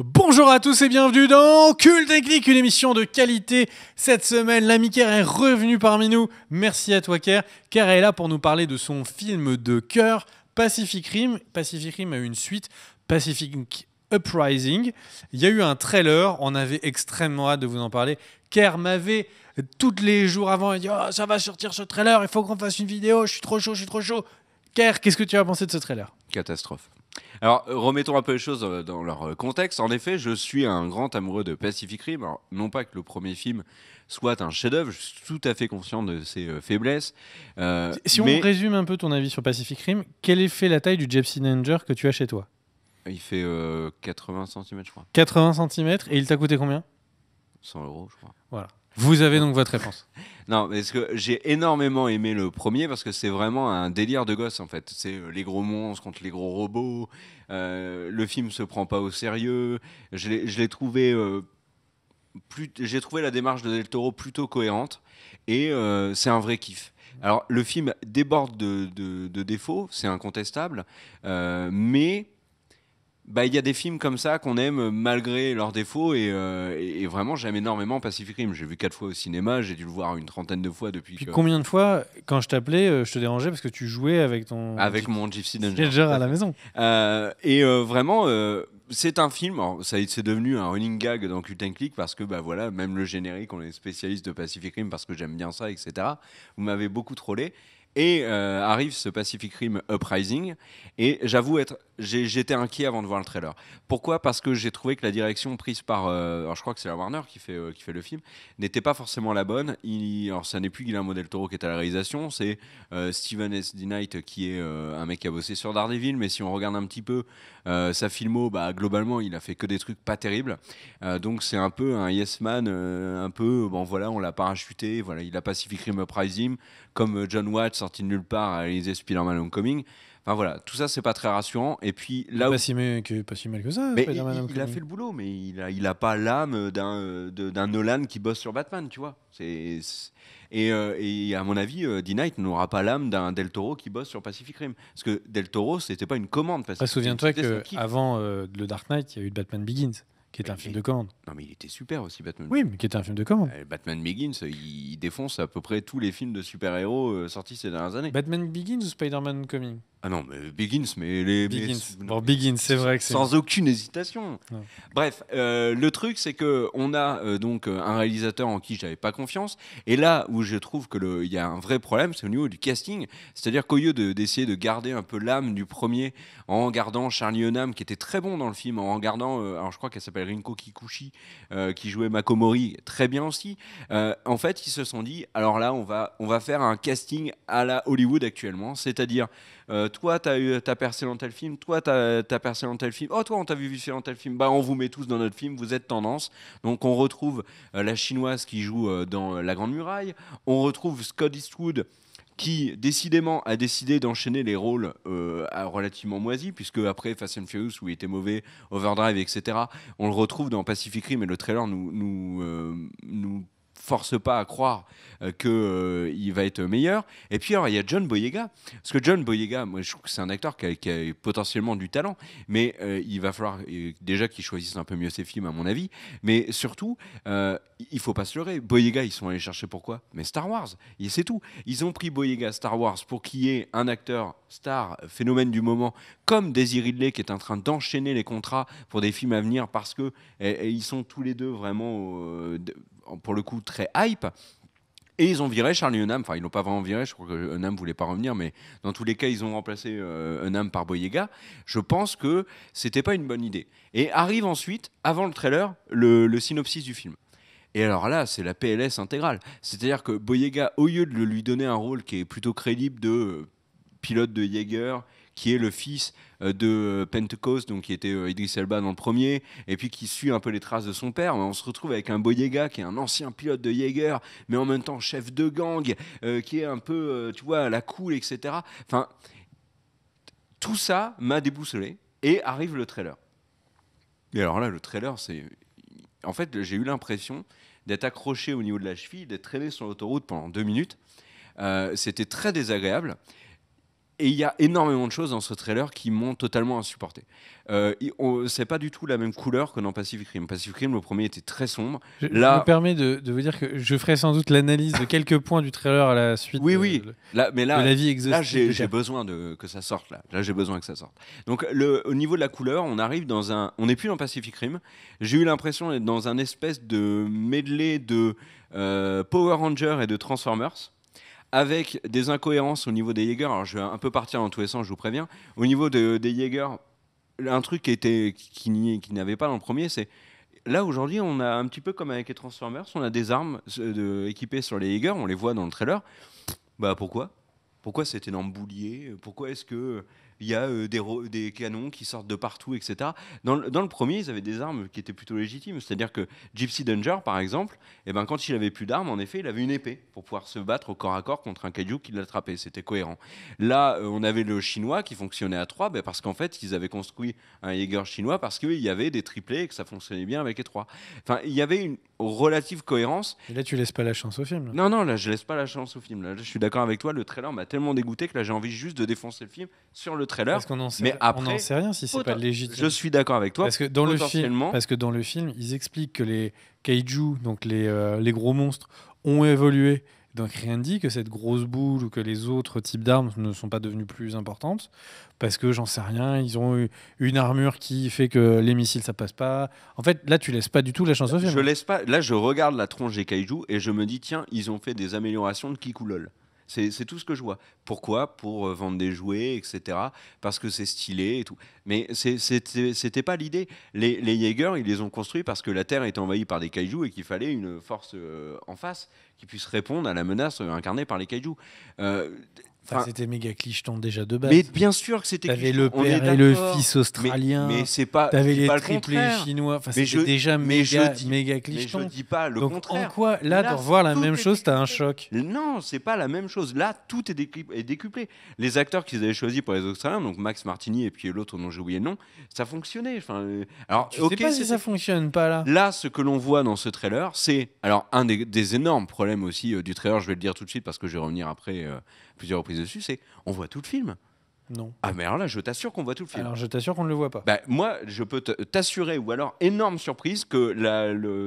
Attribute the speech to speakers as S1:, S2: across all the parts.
S1: Bonjour à tous et bienvenue dans Cult & Click, une émission de qualité. Cette semaine, l'ami Ker est revenu parmi nous. Merci à toi Ker. Ker est là pour nous parler de son film de cœur, Pacific Rim. Pacific Rim a eu une suite, Pacific Uprising. Il y a eu un trailer, on avait extrêmement hâte de vous en parler. Ker m'avait, tous les jours avant, il dit « Oh, ça va sortir ce trailer, il faut qu'on fasse une vidéo, je suis trop chaud. » Ker, qu'est-ce que tu as pensé de ce trailer ?
S2: Catastrophe. Alors, remettons un peu les choses dans leur contexte. En effet, je suis un grand amoureux de Pacific Rim. Alors, non pas que le premier film soit un chef-d'œuvre, je suis tout à fait conscient de ses faiblesses.
S1: Si on résume un peu ton avis sur Pacific Rim, quelle est fait la taille du Jet Cylinder que tu as chez toi ?
S2: Il fait 80 cm, je crois.
S1: 80 cm, et il t'a coûté combien ?
S2: 100 €, je crois.
S1: Voilà. Vous avez donc votre réponse.
S2: Non, mais parce que j'ai énormément aimé le premier parce que c'est vraiment un délire de gosse en fait. C'est les gros monstres contre les gros robots. Le film se prend pas au sérieux. Je l'ai trouvé j'ai trouvé la démarche de Del Toro plutôt cohérente et c'est un vrai kiff. Alors le film déborde de défauts, c'est incontestable, mais il y a des films comme ça qu'on aime malgré leurs défauts et vraiment j'aime énormément Pacific Rim. J'ai vu 4 fois au cinéma, j'ai dû le voir une trentaine de fois depuis.
S1: Puis combien de fois, quand je t'appelais, je te dérangeais parce que tu jouais avec
S2: mon Gypsy Danger
S1: à la maison.
S2: Vraiment, c'est un film. C'est devenu un running gag dans Cult & Click parce que voilà, même le générique, on est spécialiste de Pacific Rim parce que j'aime bien ça, etc. Vous m'avez beaucoup trollé. Et arrive ce Pacific Rim Uprising. Et j'avoue j'étais inquiet avant de voir le trailer. Pourquoi ? Parce que j'ai trouvé que la direction prise par, alors je crois que c'est la Warner qui fait le film, n'était pas forcément la bonne. Alors ça n'est plus Guillermo del Toro qui est à la réalisation, c'est Steven S. D. Knight qui est un mec qui a bossé sur Daredevil. Mais si on regarde un petit peu sa filmo, globalement il a fait que des trucs pas terribles. Donc c'est un peu un yes man, un peu bon voilà, on l'a parachuté, voilà, il a Pacific Rim Uprising comme John Watts sorti de nulle part à réaliser Spider-Man Homecoming. Enfin voilà, tout ça c'est pas très rassurant. Et puis là,
S1: pas si mal que ça.
S2: Mais il a fait le boulot, mais il a pas l'âme d'un Nolan qui bosse sur Batman, tu vois. Et à mon avis, D. Knight n'aura pas l'âme d'un Del Toro qui bosse sur Pacific Rim, parce que Del Toro c'était pas une commande.
S1: Souviens-toi qu'avant le Dark Knight, il y a eu Batman Begins, qui est un film de commande.
S2: Non, mais il était super aussi, Batman.
S1: Oui, mais qui était un film de commande.
S2: Batman Begins, il défonce à peu près tous les films de super-héros sortis ces dernières années.
S1: Batman Begins ou Spider-Man Homecoming ?
S2: Ah non, mais Begins,
S1: Begins, c'est vrai que c'est...
S2: Sans aucune hésitation.
S1: Non.
S2: Bref, le truc, c'est qu'on a donc un réalisateur en qui je n'avais pas confiance. Et là où je trouve qu'il y a un vrai problème, c'est au niveau du casting. C'est-à-dire qu'au lieu d'essayer de garder un peu l'âme du premier, en gardant Charlie Hunnam, qui était très bon dans le film, en gardant, alors je crois qu'elle s'appelle Rinko Kikuchi, qui jouait Makomori, très bien aussi. En fait, ils se sont dit, alors là, on va faire un casting à la Hollywood actuellement, c'est-à-dire... toi, t'as percé dans tel film, toi, t'as percé dans tel film, oh, toi, on t'a vu dans tel film, on vous met tous dans notre film, vous êtes tendance. Donc, on retrouve la chinoise qui joue dans La Grande Muraille, on retrouve Scott Eastwood qui, décidément, a décidé d'enchaîner les rôles relativement moisis, puisque après Fast and Furious, où il était mauvais, Overdrive, etc., on le retrouve dans Pacific Rim, et le trailer nous force pas à croire qu'il va être meilleur. Et puis alors il y a John Boyega, parce que John Boyega, moi je trouve que c'est un acteur qui a potentiellement du talent, mais il va falloir déjà qu'il choisisse un peu mieux ses films à mon avis, mais surtout il faut pas se leurrer, Boyega ils sont allés chercher pourquoi ? Mais Star Wars, et c'est tout. Ils ont pris Boyega Star Wars pour qu'il y ait un acteur star, phénomène du moment, comme Daisy Ridley qui est en train d'enchaîner les contrats pour des films à venir parce que ils sont tous les deux vraiment pour le coup très hype. Et ils ont viré Charlie Hunnam, enfin ils l'ont pas vraiment viré, je crois que Hunnam voulait pas revenir, mais dans tous les cas ils ont remplacé Hunnam par Boyega. Je pense que c'était pas une bonne idée. Et arrive ensuite, avant le trailer, le synopsis du film. Et alors là, c'est la PLS intégrale. C'est-à-dire que Boyega, au lieu de lui donner un rôle qui est plutôt crédible de pilote de Jaeger, qui est le fils de Pentecost, donc qui était Idris Elba dans le premier, et puis qui suit un peu les traces de son père. On se retrouve avec un Boyega qui est un ancien pilote de Jaeger, mais en même temps chef de gang, qui est un peu, tu vois, à la cool, etc. Enfin, tout ça m'a déboussolé, et arrive le trailer. Et alors là, le trailer, c'est... En fait, j'ai eu l'impression d'être accroché au niveau de la cheville, d'être traîné sur l'autoroute pendant 2 minutes. C'était très désagréable. Et il y a énormément de choses dans ce trailer qui m'ont totalement insupporté. C'est pas du tout la même couleur que dans Pacific Rim. Pacific Rim, le premier était très sombre.
S1: Je me permets de vous dire que je ferai sans doute l'analyse de quelques points du trailer à la suite
S2: oui. Là,
S1: de l'avis
S2: là
S1: exhaustif.
S2: j'ai besoin que ça sorte. Là, j'ai besoin que ça sorte. Donc, au niveau de la couleur, on arrive dans un... On n'est plus dans Pacific Rim. J'ai eu l'impression d'être dans un espèce de medley de Power Rangers et de Transformers, avec des incohérences au niveau des Jaegers. Alors, je vais un peu partir dans tous les sens, je vous préviens. Au niveau des Jaegers, un truc qui n'avait pas dans le premier, c'est... Là, aujourd'hui, on a un petit peu comme avec les Transformers, on a des armes équipées sur les Jaegers, on les voit dans le trailer. Bah, pourquoi ? Pourquoi cet énorme boulier ? Pourquoi est-ce que il y a des canons qui sortent de partout, etc. Dans le premier, ils avaient des armes qui étaient plutôt légitimes. C'est-à-dire que Gypsy Danger, par exemple, quand il avait plus d'armes, en effet, il avait une épée pour pouvoir se battre au corps à corps contre un kaiju qui l'attrapait. C'était cohérent. Là, on avait le chinois qui fonctionnait à 3, parce qu'en fait, ils avaient construit un Jaeger chinois parce qu'il y avait des triplés et que ça fonctionnait bien avec les 3. Enfin, il y avait une relative cohérence.
S1: Et là, tu laisses pas la chance au film. Là.
S2: Non, là, je laisse pas la chance au film. Là, je suis d'accord avec toi, le trailer m'a tellement dégoûté que là, j'ai envie juste de défoncer le film sur le trailer.
S1: Parce qu'on n'en sait,
S2: mais après,
S1: on n'en sait rien si c'est pas légitime.
S2: Je suis d'accord avec toi.
S1: Parce que dans le film, ils expliquent que les kaiju, donc les gros monstres, ont évolué. Donc rien ne dit que cette grosse boule ou que les autres types d'armes ne sont pas devenues plus importantes. Parce que j'en sais rien, ils ont eu une armure qui fait que les missiles ça passe pas. En fait, là tu laisses pas du tout la chance au film.
S2: Je laisse pas. Là, je regarde la tronche des kaiju et je me dis tiens, ils ont fait des améliorations de Kikulol. C'est tout ce que je vois. Pourquoi ? Pour vendre des jouets, etc. Parce que c'est stylé et tout. Mais c'était pas l'idée. Les Jaegers, ils les ont construits parce que la Terre était envahie par des kaijus et qu'il fallait une force en face qui puisse répondre à la menace incarnée par les kaijus.
S1: C'était méga clicheton déjà de base.
S2: Mais bien sûr que c'était
S1: clicheton. T'avais le père et le fils australien.
S2: Mais c'est pas.
S1: T'avais les
S2: pas
S1: triplés chinois. Enfin, c'était déjà méga clicheton.
S2: Mais je dis pas le contraire.
S1: En quoi, là de revoir la même chose, t'as un choc ?
S2: Non, c'est pas la même chose. Là, tout est décuplé. Les acteurs qu'ils avaient choisis pour les Australiens, donc Max Martini et puis l'autre dont j'ai oublié le nom, ça fonctionnait. Alors,
S1: je sais pas si ça fonctionne pas là.
S2: Là, ce que l'on voit dans ce trailer, c'est alors un des énormes problèmes aussi du trailer. Je vais le dire tout de suite parce que je vais revenir après plusieurs reprises dessus. C'est on voit tout le film.
S1: Non.
S2: Ah mais alors là, je t'assure qu'on voit tout le film.
S1: Alors je t'assure qu'on ne le voit pas.
S2: Moi, je peux t'assurer, ou alors énorme surprise, que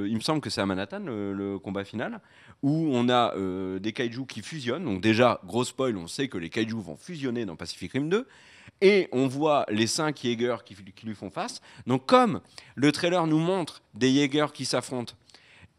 S2: il me semble que c'est à Manhattan le combat final, où on a des kaijus qui fusionnent. Donc déjà, gros spoil, on sait que les kaijus vont fusionner dans Pacific Rim 2. Et on voit les 5 Jaegers qui lui font face. Donc comme le trailer nous montre des Jaegers qui s'affrontent,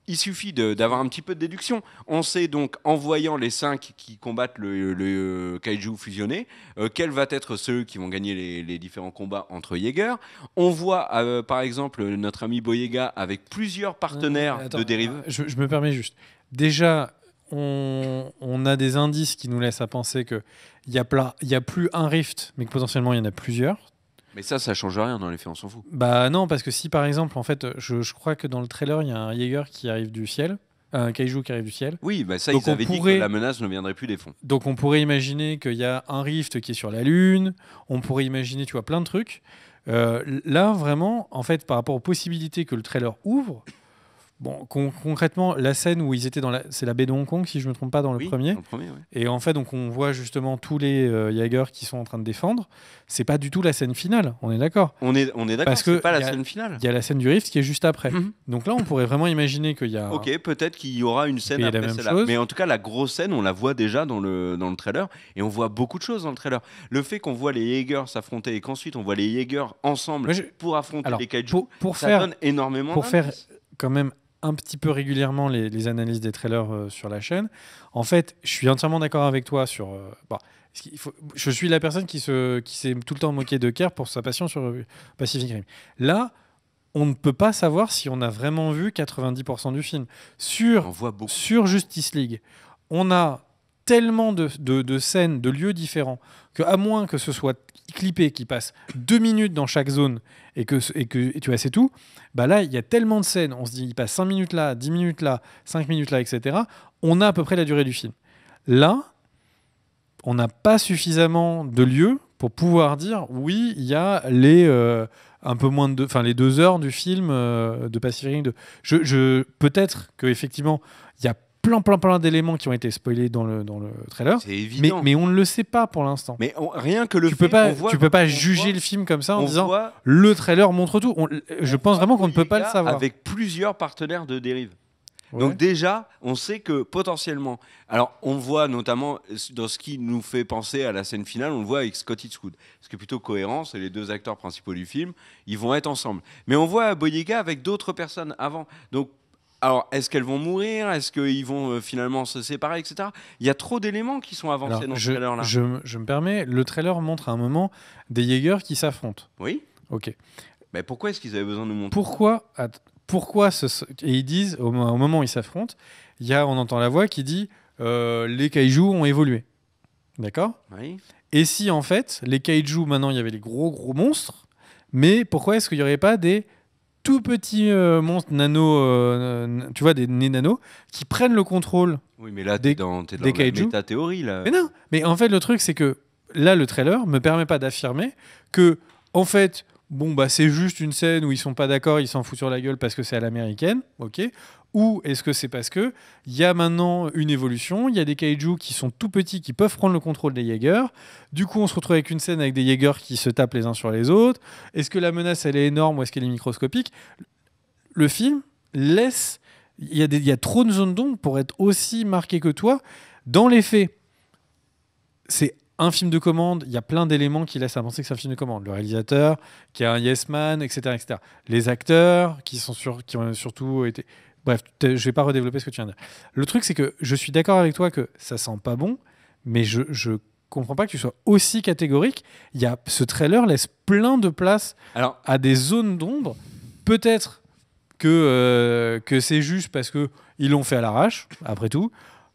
S2: il suffit d'avoir un petit peu de déduction. On sait donc, en voyant les 5 qui combattent le kaiju fusionné, quels vont être ceux qui vont gagner les différents combats entre Jaeger. On voit, par exemple, notre ami Boyega avec plusieurs partenaires de dérive.
S1: Je me permets juste. Déjà, on a des indices qui nous laissent à penser qu'il y a plus un rift, mais que potentiellement il y en a plusieurs.
S2: Mais ça change rien dans les faits, on s'en fout.
S1: Bah non, parce que si par exemple, en fait, je crois que dans le trailer, il y a un Jaeger qui arrive du ciel, un kaiju qui arrive du ciel.
S2: Oui, ça, donc ils avaient dit que la menace ne viendrait plus des fonds.
S1: Donc on pourrait imaginer qu'il y a un rift qui est sur la Lune, on pourrait imaginer, tu vois, plein de trucs. Là, vraiment, en fait, par rapport aux possibilités que le trailer ouvre, bon, concrètement, la scène où ils étaient c'est la baie de Hong Kong, si je me trompe pas, dans le premier.
S2: Dans le premier, oui.
S1: Et en fait, donc on voit justement tous les Jaegers qui sont en train de défendre. C'est pas du tout la scène finale. On est d'accord.
S2: On est d'accord. Parce que c'est pas la scène finale.
S1: Il y a la scène du rift qui est juste après. Donc là, on pourrait vraiment imaginer qu'il y a.
S2: Ok, peut-être qu'il y aura une scène après celle-là. Mais en tout cas, la grosse scène, on la voit déjà dans le trailer, et on voit beaucoup de choses dans le trailer. Le fait qu'on voit les Jaegers s'affronter et qu'ensuite on voit les Jaegers ensemble pour affronter les kaijus, ça donne énormément.
S1: Pour faire quand même un petit peu régulièrement les analyses des trailers sur la chaîne. En fait, je suis entièrement d'accord avec toi sur... je suis la personne qui s'est tout le temps moqué de Kerr pour sa passion sur Pacific Rim. Là, on ne peut pas savoir si on a vraiment vu 90% du film. Sur Justice League, on a tellement de scènes, de lieux différents, qu'à moins que ce soit clippé, qui passe 2 minutes dans chaque zone, et que tu vois, c'est tout, bah là, il y a tellement de scènes, on se dit, il passe 5 minutes là, 10 minutes là, 5 minutes là, etc. On a à peu près la durée du film. Là, on n'a pas suffisamment de lieux pour pouvoir dire, oui, il y a un peu moins de les 2 heures du film de Pacific Rim 2. Peut-être qu'effectivement, il y a plein d'éléments qui ont été spoilés dans le trailer.
S2: C'est évident.
S1: Mais on ne le sait pas pour l'instant.
S2: Mais rien que le
S1: Tu
S2: fait,
S1: peux pas juger le film comme ça en disant le trailer montre tout. Je pense vraiment qu'on ne peut pas le savoir.
S2: Avec plusieurs partenaires de dérive.
S1: Ouais.
S2: Donc déjà, on sait que potentiellement... Alors, on voit notamment dans ce qui nous fait penser à la scène finale, on le voit avec Scott Eastwood. Ce qui est plutôt cohérent, c'est les deux acteurs principaux du film, ils vont être ensemble. Mais on voit Boyega avec d'autres personnes avant. Donc, alors, est-ce qu'elles vont mourir? Est-ce qu'ils vont finalement se séparer, etc. Il y a trop d'éléments qui sont avancés dans ce trailer-là.
S1: Je me permets, le trailer montre à un moment des Jaegers qui s'affrontent.
S2: Oui.
S1: Ok.
S2: Mais pourquoi est-ce qu'ils avaient besoin de nous montrer?
S1: Pourquoi et ils disent, au moment où ils s'affrontent, on entend la voix qui dit les kaijus ont évolué. D'accord?
S2: Oui.
S1: Et si en fait, les kaijus, maintenant il y avait les gros monstres, mais pourquoi est-ce qu'il n'y aurait pas des tout petits monstres nano, tu vois, des nés qui prennent le contrôle?
S2: Oui, mais là, t'es dans la méta-théorie, là.
S1: Mais non, mais en fait, le truc, c'est que là, le trailer me permet pas d'affirmer que, en fait, bon, bah, c'est juste une scène où ils sont pas d'accord, ils s'en foutent sur la gueule parce que c'est à l'américaine, ok? Ou est-ce que c'est parce que il y a maintenant une évolution, il y a des kaijus qui sont tout petits, qui peuvent prendre le contrôle des Jaegers. Du coup, on se retrouve avec une scène avec des Jaegers qui se tapent les uns sur les autres. Est-ce que la menace, elle est énorme ou est-ce qu'elle est microscopique? Le film laisse... Il y a trop de zones d'ombre pour être aussi marqué que toi. Dans les faits, c'est un film de commande, il y a plein d'éléments qui laissent à penser que c'est un film de commande. Le réalisateur, qui a un yes man, etc. etc. Les acteurs, qui ont surtout été... Bref, je ne vais pas redévelopper ce que tu viens de dire. Le truc, c'est que je suis d'accord avec toi que ça sent pas bon, mais je comprends pas que tu sois aussi catégorique. Ce trailer laisse plein de place à des zones d'ombre. Peut-être que c'est juste parce qu'ils l'ont fait à l'arrache, après tout.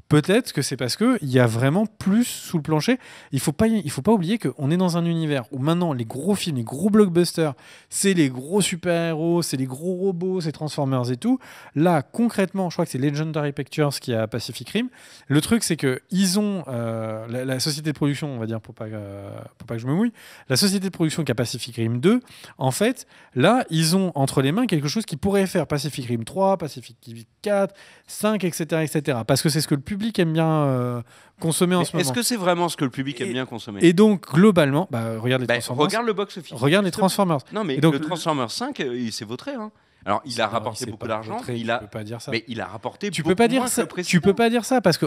S1: Peut-être que c'est parce qu'il y a vraiment plus sous le plancher. Il faut pas oublier qu'on est dans un univers où maintenant les gros films, les gros blockbusters, c'est les gros super-héros, c'est les gros robots, c'est Transformers et tout. Là, concrètement, je crois que c'est Legendary Pictures qui a Pacific Rim. Le truc, c'est qu'ils ont la société de production, on va dire, pour pas que je me mouille, la société de production qui a Pacific Rim 2, en fait, là, ils ont entre les mains quelque chose qui pourrait faire Pacific Rim 3, Pacific Rim 4, 5, etc., etc. Parce que c'est ce que le public aime bien consommer en ce moment.
S2: Est-ce que c'est vraiment ce que le public aime bien consommer?
S1: Et donc, globalement, regarde les Transformers.
S2: Regarde le box-office.
S1: Regarde les Transformers.
S2: Non, mais donc, le Transformers 5, il s'est vautré. Hein. Alors, il a rapporté beaucoup d'argent.
S1: Tu peux pas dire ça.
S2: Mais il a rapporté
S1: tu
S2: beaucoup
S1: peux pas dire
S2: moins
S1: ça.
S2: que le précédent.
S1: Tu peux pas dire ça parce que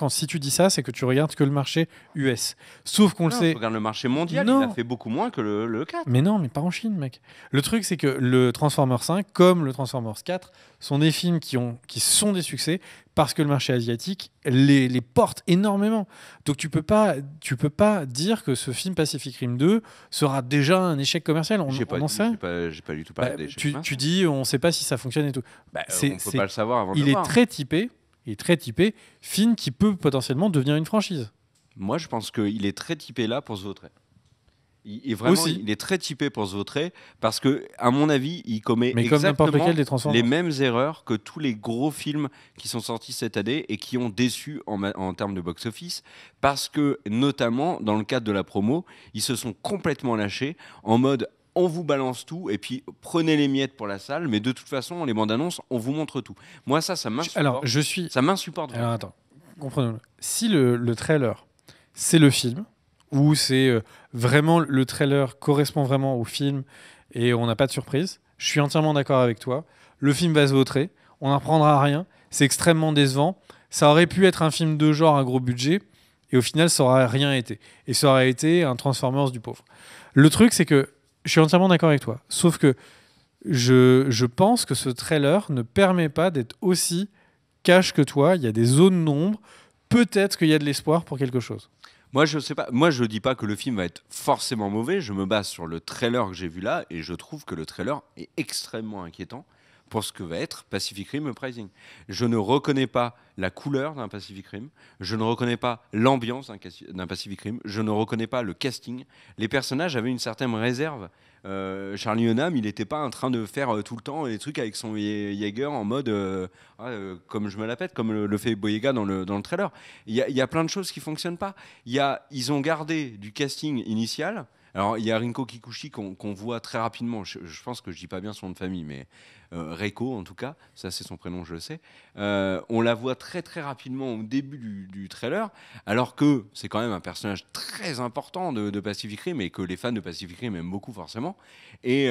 S1: si tu dis ça, c'est que tu regardes que le marché US. Sauf qu'on le sait.
S2: Regarde le marché mondial,
S1: non.
S2: il a fait beaucoup moins que le 4.
S1: Mais non, mais pas en Chine, mec. Le truc, c'est que le Transformers 5, comme le Transformers 4, sont des films qui sont des succès parce que le marché asiatique les porte énormément. Donc tu peux pas dire que ce film Pacific Rim 2 sera déjà un échec commercial.
S2: J'ai pas du tout parlé d'échec.
S1: Tu dis, on sait pas si ça fonctionne et tout.
S2: On peut pas le savoir avant de le voir.
S1: Il est très typé film qui peut potentiellement devenir une franchise.
S2: Moi, je pense qu'il est très typé là pour se vautrer. Il est très typé pour se vautrer parce que, à mon avis, il commet exactement les mêmes erreurs que tous les gros films qui sont sortis cette année et qui ont déçu en termes de box-office parce que, notamment, dans le cadre de la promo, ils se sont complètement lâchés en mode on vous balance tout et puis prenez les miettes pour la salle, mais de toute façon, les bandes annonces, on vous montre tout. Moi, ça m'insupporte. Ça m'insupporte.
S1: Alors, attends, comprenons-le. Si le trailer, c'est le film, où c'est vraiment le trailer correspond vraiment au film et on n'a pas de surprise. Je suis entièrement d'accord avec toi. Le film va se vautrer, on n'apprendra rien, c'est extrêmement décevant. Ça aurait pu être un film de genre à gros budget et au final, ça n'aurait rien été. Et ça aurait été un Transformers du pauvre. Le truc, c'est que je suis entièrement d'accord avec toi. Sauf que je pense que ce trailer ne permet pas d'être aussi cash que toi. Il y a des zones d'ombre. Peut-être qu'il y a de l'espoir pour quelque chose.
S2: Moi, je sais pas. Moi, je dis pas que le film va être forcément mauvais. Je me base sur le trailer que j'ai vu là, et je trouve que le trailer est extrêmement inquiétant pour ce que va être Pacific Rim Uprising. Je ne reconnais pas la couleur d'un Pacific Rim. Je ne reconnais pas l'ambiance d'un Pacific Rim. Je ne reconnais pas le casting. Les personnages avaient une certaine réserve. Charlie Hunnam, il n'était pas en train de faire tout le temps des trucs avec son Jaeger en mode comme je me la pète, comme le fait Boyega dans le trailer. Il y a plein de choses qui fonctionnent pas. Ils ont gardé du casting initial Alors, il y a Rinko Kikuchi qu'on voit très rapidement. Je pense que je dis pas bien son nom de famille, mais Reiko, en tout cas, ça c'est son prénom, je le sais. On la voit très très rapidement au début du trailer, alors que c'est quand même un personnage très important de Pacific Rim et que les fans de Pacific Rim aiment beaucoup forcément. Et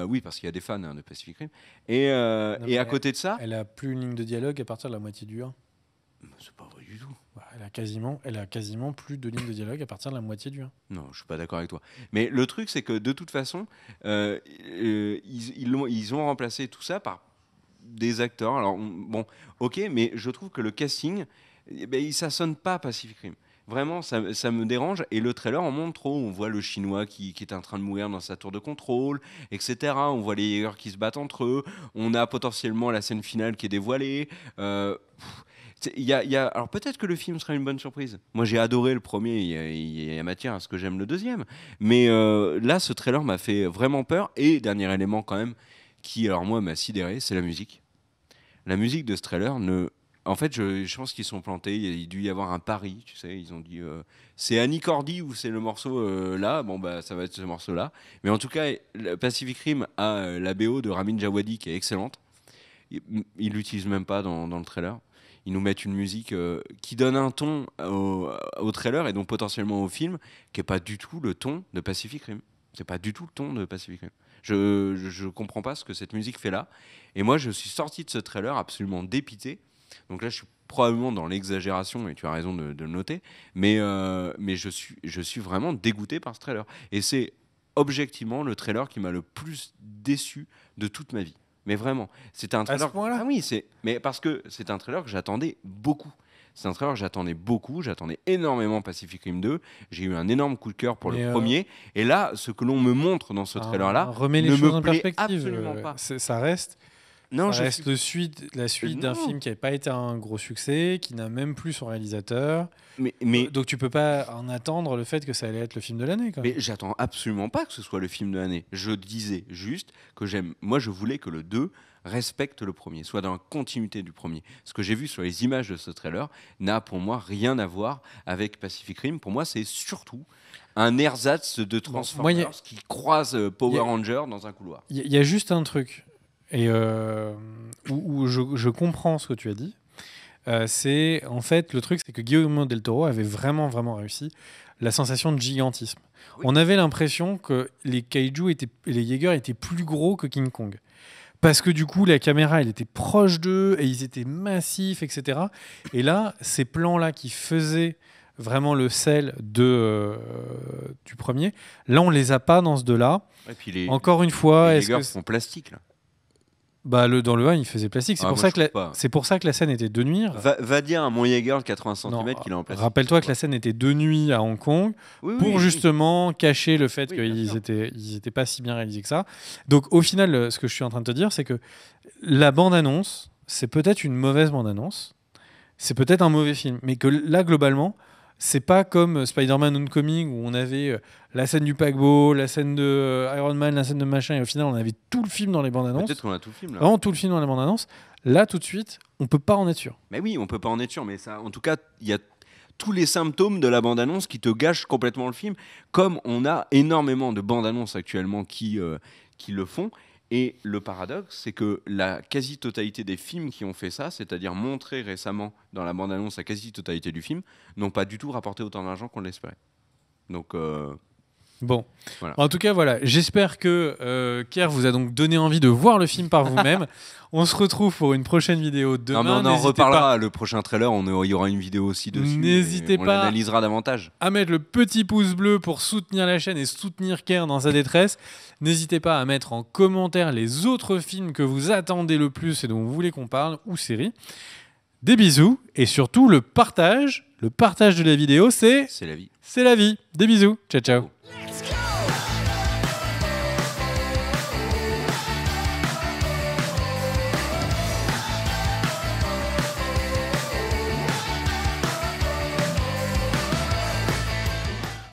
S2: oui, parce qu'il y a des fans de Pacific Rim. Et à côté de ça,
S1: Elle a plus une ligne de dialogue à partir de la moitié du 1.
S2: c'est pas vrai du tout.
S1: Elle a quasiment plus de lignes de dialogue à partir de la moitié du 1.
S2: Non, je suis pas d'accord avec toi. Mais le truc, c'est que de toute façon, ils ont remplacé tout ça par des acteurs. Alors, bon, ok, mais je trouve que le casting, ça sonne pas Pacific Rim. Vraiment, ça me dérange. Et le trailer en montre trop. On voit le Chinois qui est en train de mourir dans sa tour de contrôle, etc. On voit les Jaegers qui se battent entre eux. On a potentiellement la scène finale qui est dévoilée. Alors peut-être que le film sera une bonne surprise. Moi j'ai adoré le premier, il y a matière à ce que j'aime le deuxième. Mais là ce trailer m'a fait vraiment peur. Et dernier élément quand même, qui alors moi m'a sidéré, c'est la musique. La musique de ce trailer En fait, je pense qu'ils sont plantés. Il a dû y avoir un pari, tu sais. Ils ont dit c'est Annie Cordy ou c'est le morceau là. Bon, bah, ça va être ce morceau-là. Mais en tout cas, Pacific Rim a la BO de Ramin Djawadi qui est excellente. Ils l'utilisent même pas dans le trailer. Ils nous mettent une musique qui donne un ton au trailer et donc potentiellement au film qui est pas du tout le ton de Pacific Rim. C'est pas du tout le ton de Pacific Rim. Je comprends pas ce que cette musique fait là. Et moi, je suis sorti de ce trailer absolument dépité. Donc là, je suis probablement dans l'exagération et tu as raison de le noter. Mais je suis vraiment dégoûté par ce trailer. Et c'est objectivement le trailer qui m'a le plus déçu de toute ma vie. Mais vraiment, c'était un trailer.
S1: À ce point-là ?
S2: Ah oui, mais parce que c'est un trailer que j'attendais beaucoup. C'est un trailer que j'attendais beaucoup. J'attendais énormément Pacific Rim 2. J'ai eu un énorme coup de cœur pour le premier. Et là, ce que l'on me montre dans ce trailer-là
S1: remet les
S2: ne
S1: choses
S2: me
S1: en
S2: plaît
S1: perspective.
S2: Absolument pas.
S1: Ça reste.
S2: Non,
S1: ça reste la suite d'un film qui n'avait pas été un gros succès, qui n'a même plus son réalisateur.
S2: Mais
S1: donc tu peux pas en attendre le fait que ça allait être le film de l'année.
S2: Mais j'attends absolument pas que ce soit le film de l'année. Je disais juste que moi je voulais que le 2 respecte le premier, soit dans la continuité du premier. Ce que j'ai vu sur les images de ce trailer n'a pour moi rien à voir avec Pacific Rim. Pour moi, c'est surtout un ersatz de Transformers qui croise Power Rangers dans un couloir.
S1: Il y a juste un truc et où je comprends ce que tu as dit. C'est en fait le truc, c'est que Guillermo del Toro avait vraiment réussi la sensation de gigantisme. Oui. On avait l'impression que les kaiju les Jaegers étaient plus gros que King Kong. Parce que du coup, la caméra, elle était proche d'eux et ils étaient massifs, etc. Et là, ces plans-là qui faisaient vraiment le sel du premier, là, on les a pas dans ce 2-là. Encore une fois,
S2: les Jaegers sont plastiques, là.
S1: Dans le 1, il faisait plastique. C'est pour ça que la scène était de nuit.
S2: Va dire à mon Jaeger de 80 cm qu'il est en plastique.
S1: Rappelle-toi que la scène était de nuit à Hong Kong pour justement cacher le fait qu'ils étaient pas si bien réalisés que ça. Donc au final, ce que je suis en train de te dire, c'est que la bande-annonce, c'est peut-être une mauvaise bande-annonce. C'est peut-être un mauvais film. Mais que là, globalement, c'est pas comme Spider-Man Homecoming où on avait la scène du paquebot, la scène de Iron Man, la scène de machin, et au final on avait tout le film dans les bandes annonces.
S2: Peut-être qu'on a tout le film là.
S1: Vraiment tout le film dans les bandes annonces. Là tout de suite, on peut pas en être sûr.
S2: Mais oui, on peut pas en être sûr, mais ça, en tout cas, il y a tous les symptômes de la bande annonce qui te gâchent complètement le film, comme on a énormément de bandes annonces actuellement qui le font. Et le paradoxe, c'est que la quasi-totalité des films qui ont fait ça, c'est-à-dire montrer récemment dans la bande-annonce la quasi-totalité du film, n'ont pas du tout rapporté autant d'argent qu'on l'espérait. Donc,
S1: bon. Voilà. En tout cas, voilà. J'espère que Kerr vous a donc donné envie de voir le film par vous-même. On se retrouve pour une prochaine vidéo demain.
S2: Non, mais on en reparlera. Le prochain trailer, il y aura une vidéo aussi dessus.
S1: N'hésitez pas. On
S2: l'analysera davantage.
S1: À mettre le petit pouce bleu pour soutenir la chaîne et soutenir Kerr dans sa détresse. N'hésitez pas à mettre en commentaire les autres films que vous attendez le plus et dont vous voulez qu'on parle, ou séries. Des bisous et surtout le partage. Le partage de la vidéo, c'est
S2: la vie.
S1: C'est la vie. Des bisous. Ciao, ciao.